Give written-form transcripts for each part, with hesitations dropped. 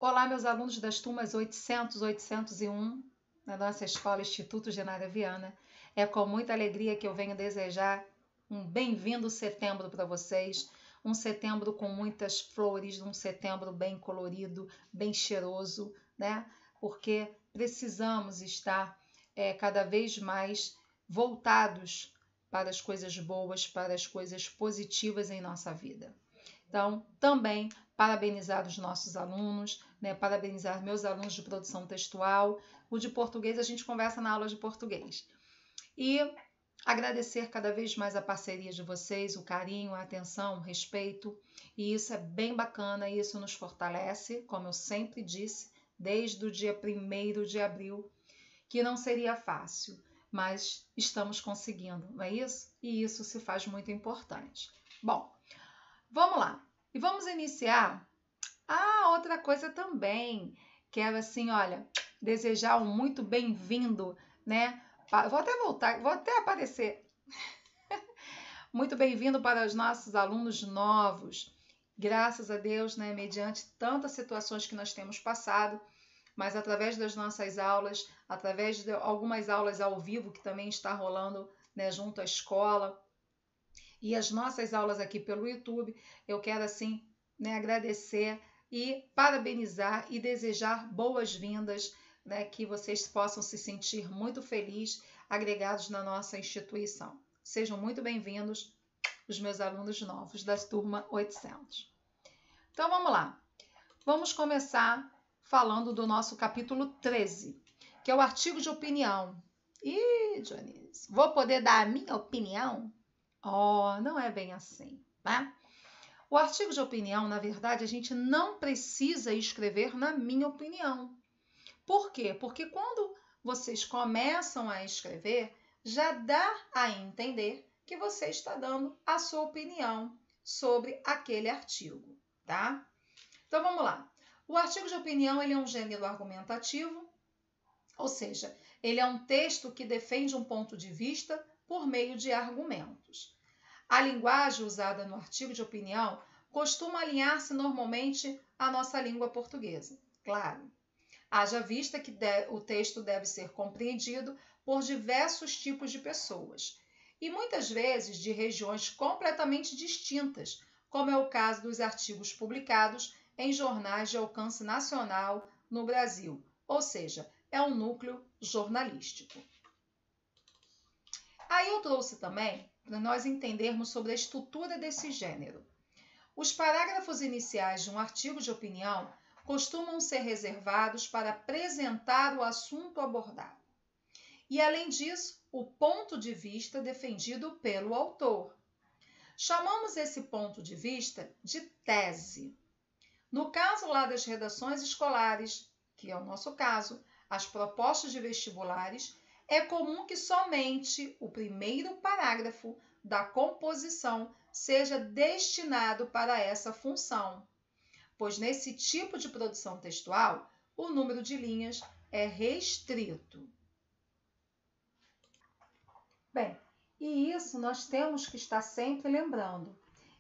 Olá, meus alunos das turmas 800, 801, na nossa escola Instituto Genária Viana. É com muita alegria que eu venho desejar um bem-vindo setembro para vocês, um setembro com muitas flores, um setembro bem colorido, bem cheiroso, né? Porque precisamos estar cada vez mais voltados para as coisas boas, para as coisas positivas em nossa vida. Então, também parabenizar os nossos alunos, né? Parabenizar meus alunos de produção textual. O de português a gente conversa na aula de português. E agradecer cada vez mais a parceria de vocês, o carinho, a atenção, o respeito. E isso é bem bacana, isso nos fortalece, como eu sempre disse, desde o dia 1º de abril, que não seria fácil, mas estamos conseguindo, não é isso? E isso se faz muito importante. Bom, vamos lá. E vamos iniciar. Outra coisa também. Quero assim, olha, desejar um muito bem-vindo, né? Vou até voltar, vou até aparecer. Muito bem-vindo para os nossos alunos novos. Graças a Deus, né, mediante tantas situações que nós temos passado, mas através das nossas aulas, através de algumas aulas ao vivo que também está rolando, né, junto à escola, e as nossas aulas aqui pelo YouTube, eu quero assim, né, agradecer e parabenizar e desejar boas-vindas, né, que vocês possam se sentir muito felizes, agregados na nossa instituição. Sejam muito bem-vindos os meus alunos novos da turma 800. Então vamos lá. Vamos começar falando do nosso capítulo 13, que é o artigo de opinião. Ih, Dionísio, vou poder dar a minha opinião? Oh, não é bem assim, tá? O artigo de opinião, na verdade, a gente não precisa escrever na minha opinião. Por quê? Porque quando vocês começam a escrever, já dá a entender que você está dando a sua opinião sobre aquele artigo, tá? Então vamos lá. O artigo de opinião ele é um gênero argumentativo, ou seja, ele é um texto que defende um ponto de vista por meio de argumentos. A linguagem usada no artigo de opinião costuma alinhar-se normalmente à nossa língua portuguesa. Claro, haja vista que o texto deve ser compreendido por diversos tipos de pessoas e muitas vezes de regiões completamente distintas, como é o caso dos artigos publicados em jornais de alcance nacional no Brasil, ou seja, é um núcleo jornalístico. Aí eu trouxe também para nós entendermos sobre a estrutura desse gênero. Os parágrafos iniciais de um artigo de opinião costumam ser reservados para apresentar o assunto abordado. E, além disso, o ponto de vista defendido pelo autor. Chamamos esse ponto de vista de tese. No caso lá das redações escolares, que é o nosso caso, as propostas de vestibulares, é comum que somente o primeiro parágrafo da composição seja destinado para essa função, pois nesse tipo de produção textual, o número de linhas é restrito. Bem, e isso nós temos que estar sempre lembrando.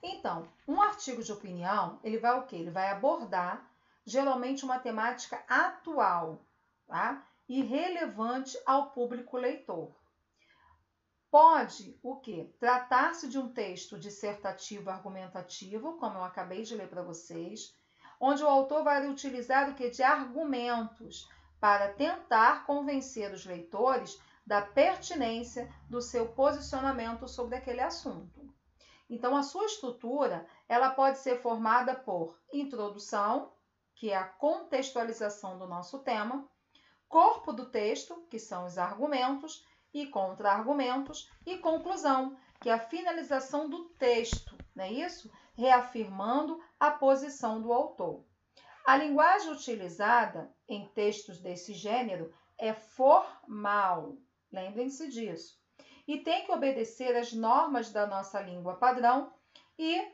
Então, um artigo de opinião, ele vai o quê? Ele vai abordar geralmente uma temática atual, tá? E relevante ao público leitor. Pode o quê? Tratar-se de um texto dissertativo argumentativo, como eu acabei de ler para vocês, onde o autor vai utilizar o quê? De argumentos para tentar convencer os leitores da pertinência do seu posicionamento sobre aquele assunto. Então, a sua estrutura, ela pode ser formada por introdução, que é a contextualização do nosso tema, corpo do texto, que são os argumentos, e contra-argumentos, e conclusão, que é a finalização do texto, não é isso? Reafirmando a posição do autor. A linguagem utilizada em textos desse gênero é formal, lembrem-se disso, e tem que obedecer às normas da nossa língua padrão e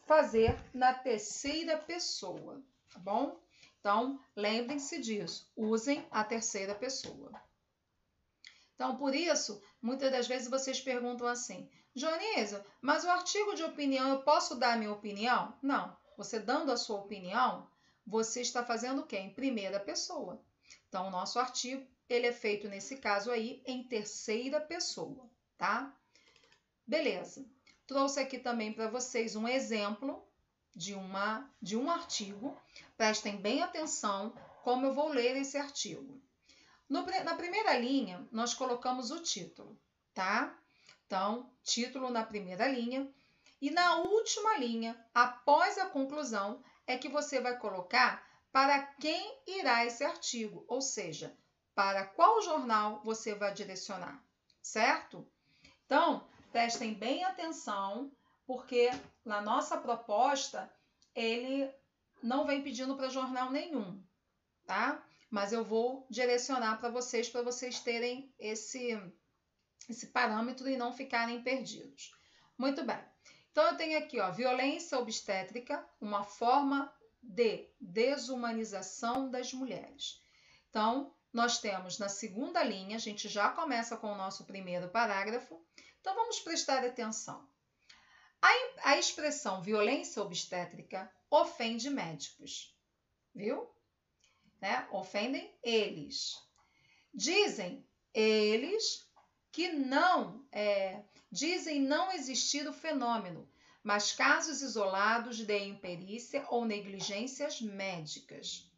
fazer na terceira pessoa, tá bom? Então, lembrem-se disso, usem a terceira pessoa. Então, por isso, muitas das vezes vocês perguntam assim, Dionísio, mas o artigo de opinião, eu posso dar a minha opinião? Não, você dando a sua opinião, você está fazendo o quê? Em primeira pessoa. Então, o nosso artigo, ele é feito, nesse caso aí, em terceira pessoa, tá? Beleza. Trouxe aqui também para vocês um exemplo de um artigo. Prestem bem atenção como eu vou ler esse artigo. Na primeira linha, nós colocamos o título, tá? Então, título na primeira linha. E na última linha, após a conclusão, é que você vai colocar para quem irá esse artigo, ou seja, para qual jornal você vai direcionar, certo? Então, prestem bem atenção, porque na nossa proposta, ele não vem pedindo para jornal nenhum, tá? Mas eu vou direcionar para vocês terem esse parâmetro e não ficarem perdidos. Muito bem. Então, eu tenho aqui, ó, violência obstétrica, uma forma de desumanização das mulheres. Então, nós temos na segunda linha, a gente já começa com o nosso primeiro parágrafo. Então, vamos prestar atenção. A expressão violência obstétrica ofende médicos, viu? Né? Ofendem eles. Dizem eles que dizem não existir o fenômeno, mas casos isolados de imperícia ou negligências médicas.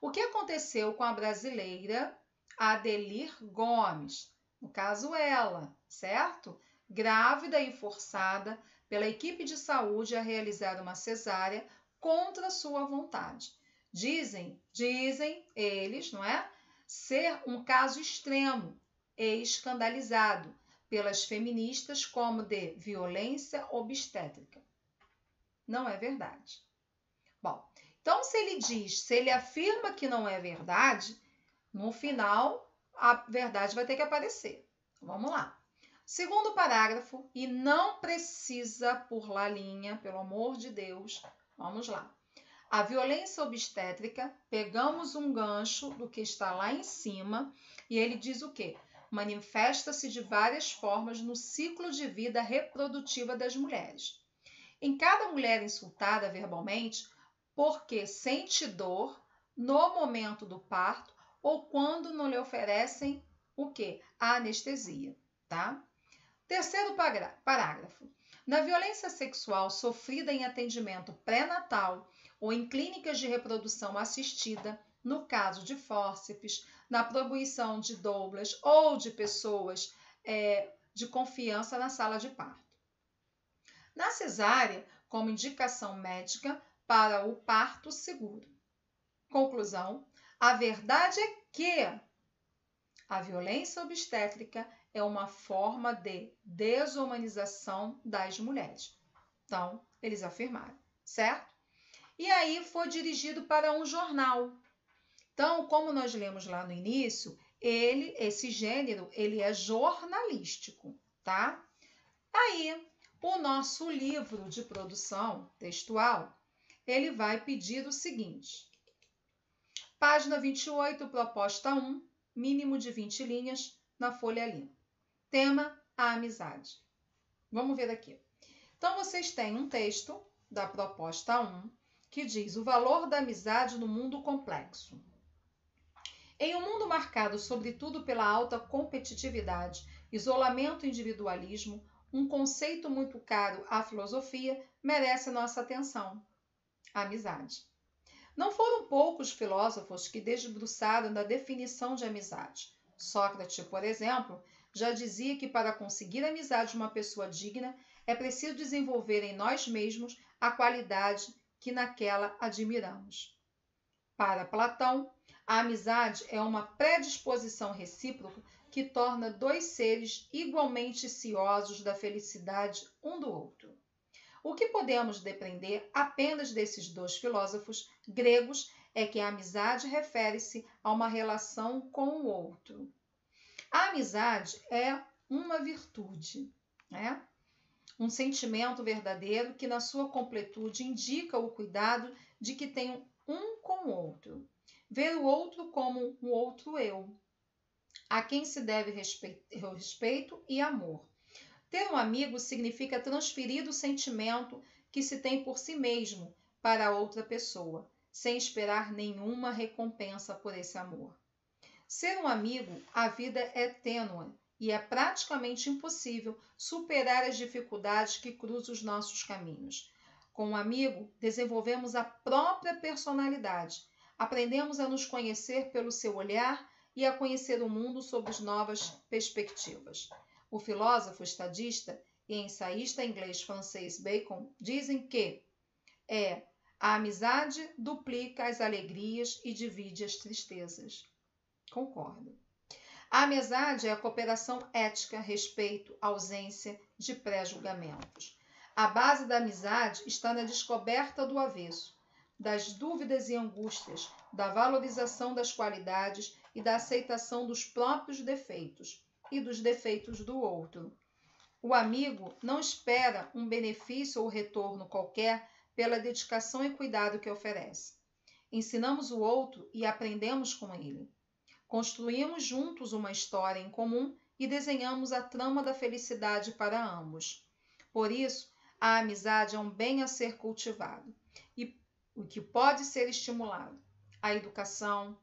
O que aconteceu com a brasileira Adelir Gomes? No caso, ela, certo? Grávida e forçada pela equipe de saúde a realizar uma cesárea contra sua vontade. Dizem eles, não é? Ser um caso extremo e escandalizado pelas feministas como de violência obstétrica. Não é verdade. Bom, então se ele afirma que não é verdade, no final a verdade vai ter que aparecer. Vamos lá. Segundo parágrafo, e não precisa pôr lá linha, pelo amor de Deus, vamos lá. A violência obstétrica, pegamos um gancho do que está lá em cima e ele diz o quê? Manifesta-se de várias formas no ciclo de vida reprodutiva das mulheres. Em cada mulher insultada verbalmente, porque sente dor no momento do parto ou quando não lhe oferecem o quê? A anestesia, tá? Terceiro parágrafo. Na violência sexual sofrida em atendimento pré-natal ou em clínicas de reprodução assistida, no caso de fórceps, na proibição de doulas ou de pessoas de confiança na sala de parto. Na cesárea, como indicação médica para o parto seguro. Conclusão: a verdade é que a violência obstétrica é uma forma de desumanização das mulheres. Então, eles afirmaram, certo? E aí foi dirigido para um jornal. Então, como nós lemos lá no início, esse gênero, ele é jornalístico, tá? Aí, o nosso livro de produção textual, ele vai pedir o seguinte. Página 28, proposta 1, mínimo de 20 linhas na folha limpa. Tema, a amizade. Vamos ver aqui. Então, vocês têm um texto da proposta 1 que diz o valor da amizade no mundo complexo. Em um mundo marcado sobretudo pela alta competitividade, isolamento e individualismo, um conceito muito caro à filosofia merece nossa atenção: a amizade. Não foram poucos filósofos que desbruçaram da definição de amizade. Sócrates, por exemplo, já dizia que para conseguir a amizade de uma pessoa digna, é preciso desenvolver em nós mesmos a qualidade que naquela admiramos. Para Platão, a amizade é uma predisposição recíproca que torna dois seres igualmente ciosos da felicidade um do outro. O que podemos depreender apenas desses dois filósofos gregos é que a amizade refere-se a uma relação com o outro. A amizade é uma virtude, né? Um sentimento verdadeiro que, na sua completude, indica o cuidado de que tem um com o outro. Ver o outro como um outro eu, a quem se deve respeito e amor. Ter um amigo significa transferir o sentimento que se tem por si mesmo para outra pessoa, sem esperar nenhuma recompensa por esse amor. Ser um amigo, a vida é tênue e é praticamente impossível superar as dificuldades que cruzam os nossos caminhos. Com um amigo, desenvolvemos a própria personalidade, aprendemos a nos conhecer pelo seu olhar e a conhecer o mundo sob novas perspectivas. O filósofo, estadista e ensaísta inglês-francês Bacon dizem que a amizade duplica as alegrias e divide as tristezas. Concordo. A amizade é a cooperação ética, respeito, ausência de pré-julgamentos. A base da amizade está na descoberta do avesso, das dúvidas e angústias, da valorização das qualidades e da aceitação dos próprios defeitos e dos defeitos do outro. O amigo não espera um benefício ou retorno qualquer pela dedicação e cuidado que oferece. Ensinamos o outro e aprendemos com ele. Construímos juntos uma história em comum e desenhamos a trama da felicidade para ambos. Por isso, a amizade é um bem a ser cultivado e o que pode ser estimulado. A educação,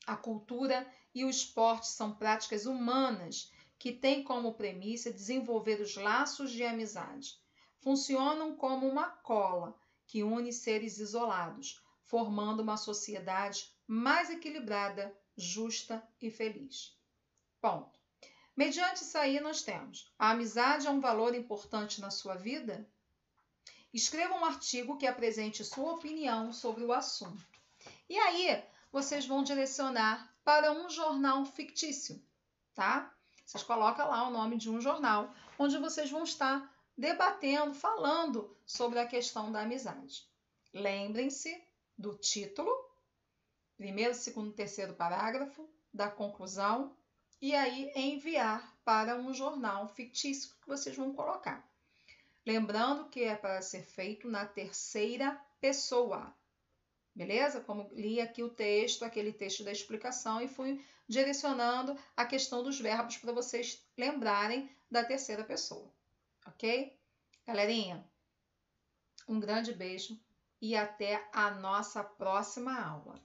a cultura e o esporte são práticas humanas que têm como premissa desenvolver os laços de amizade. Funcionam como uma cola que une seres isolados, formando uma sociedade mais equilibrada, justa e feliz. Ponto. Mediante isso aí nós temos: a amizade é um valor importante na sua vida? Escreva um artigo que apresente sua opinião sobre o assunto. E aí vocês vão direcionar para um jornal fictício, tá? Vocês colocam lá o nome de um jornal, onde vocês vão estar debatendo, falando sobre a questão da amizade. Lembrem-se do título, primeiro, segundo, terceiro parágrafo, da conclusão, e aí enviar para um jornal fictício que vocês vão colocar. Lembrando que é para ser feito na terceira pessoa. Beleza? Como li aqui o texto, aquele texto da explicação e fui direcionando a questão dos verbos para vocês lembrarem da terceira pessoa. Ok? Galerinha, um grande beijo e até a nossa próxima aula.